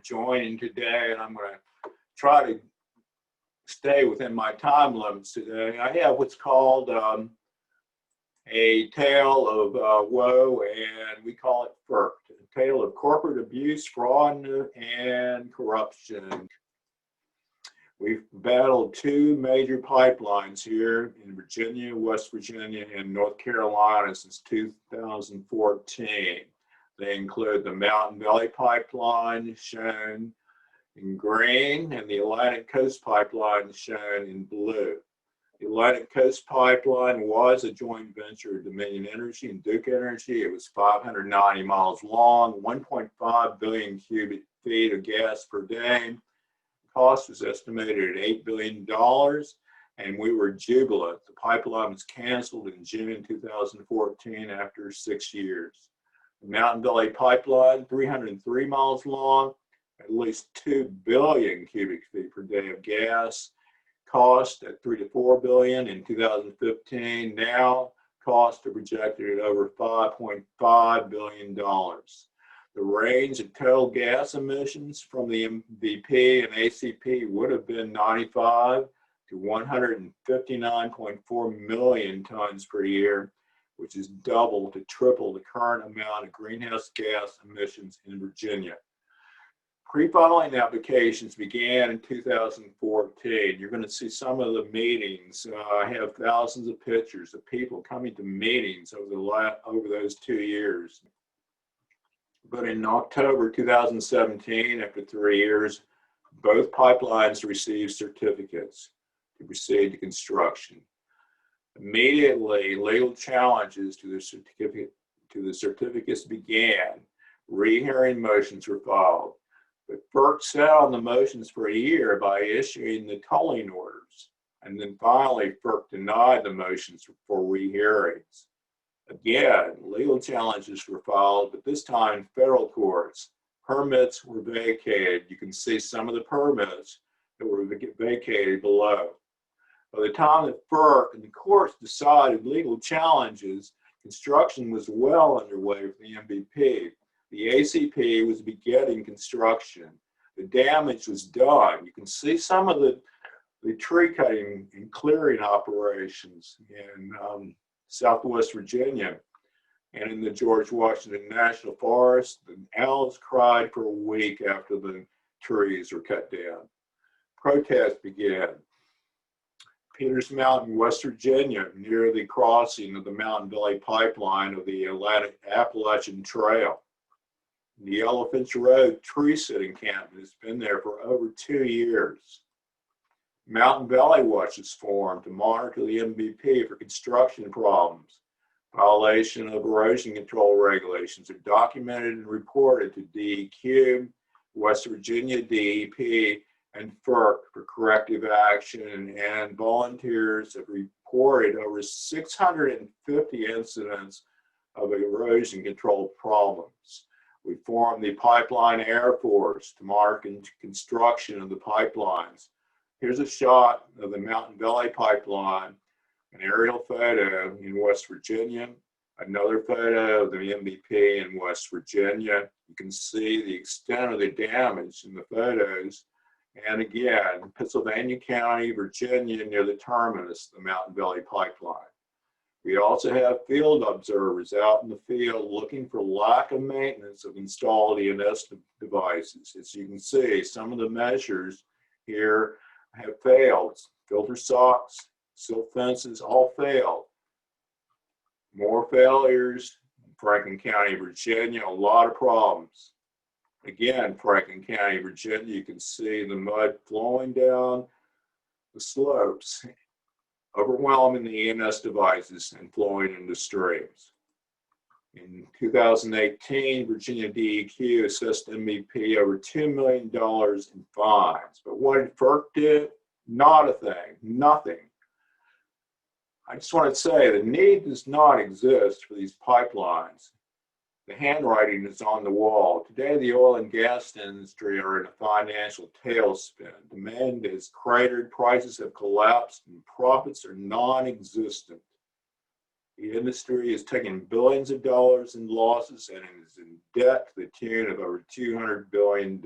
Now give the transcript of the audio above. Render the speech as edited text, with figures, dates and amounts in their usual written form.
joining today, and I'm going to try to stay within my time limits today. I have what's called a tale of woe, and we call it FERC, a tale of corporate abuse, fraud, and corruption. We've battled two major pipelines here in Virginia, West Virginia, and North Carolina since 2014. They include the Mountain Valley Pipeline, shown in green, and the Atlantic Coast Pipeline, shown in blue. The Atlantic Coast Pipeline was a joint venture of Dominion Energy and Duke Energy. It was 590 miles long, 1.5 billion cubic feet of gas per day. The cost was estimated at $8 billion, and we were jubilant. The pipeline was canceled in June 2014 after 6 years. The Mountain Valley Pipeline, 303 miles long, at least 2 billion cubic feet per day of gas, cost at $3 to $4 billion in 2015. Now, costs are projected at over $5.5 billion. The range of total gas emissions from the MVP and ACP would have been 95 to 159.4 million tons per year, which is double to triple the current amount of greenhouse gas emissions in Virginia. Pre-filing applications began in 2014. You're going to see some of the meetings. I have thousands of pictures of people coming to meetings over those 2 years. But in October 2017, after 3 years, both pipelines received certificates to proceed to construction. Immediately, legal challenges to the certificates began. Rehearing motions were filed. But FERC sat on the motions for a year by issuing the tolling orders. And then finally, FERC denied the motions for rehearings. Again, legal challenges were filed, but this time in federal courts. Permits were vacated. You can see some of the permits that were vacated below. By the time that FERC and the courts decided legal challenges, construction was well underway for the MVP. The ACP was beginning construction. The damage was done. You can see some of the tree cutting and clearing operations in Southwest Virginia and in the George Washington National Forest. The owls cried for a week after the trees were cut down. Protests began. Peters Mountain, West Virginia, near the crossing of the Mountain Valley Pipeline of the Atlantic Appalachian Trail. The Elephants Road tree sitting encampment has been there for over 2 years. Mountain Valley Watch is formed to monitor the MVP for construction problems. Violation of erosion control regulations are documented and reported to DEQ, West Virginia DEP, and FERC for corrective action, and volunteers have reported over 650 incidents of erosion control problems. We formed the Pipeline Air Force to monitor construction of the pipelines. Here's a shot of the Mountain Valley Pipeline, an aerial photo in West Virginia, another photo of the MVP in West Virginia. You can see the extent of the damage in the photos. And again, Pennsylvania County, Virginia, near the terminus of the Mountain Valley Pipeline. We also have field observers out in the field looking for lack of maintenance of installed ENS devices. As you can see, some of the measures here have failed. Filter socks, silt fences, all failed. More failures in Franklin County, Virginia, a lot of problems. Again, Franklin County, Virginia, you can see the mud flowing down the slopes, overwhelming the ENS devices and flowing into streams. In 2018, Virginia DEQ assessed MVP over $2 million in fines. But what did FERC do? Not a thing, nothing. I just want to say the need does not exist for these pipelines. The handwriting is on the wall. Today, the oil and gas industry are in a financial tailspin. Demand has cratered, prices have collapsed, and profits are non-existent. The industry has taken billions of dollars in losses and is in debt to the tune of over $200 billion.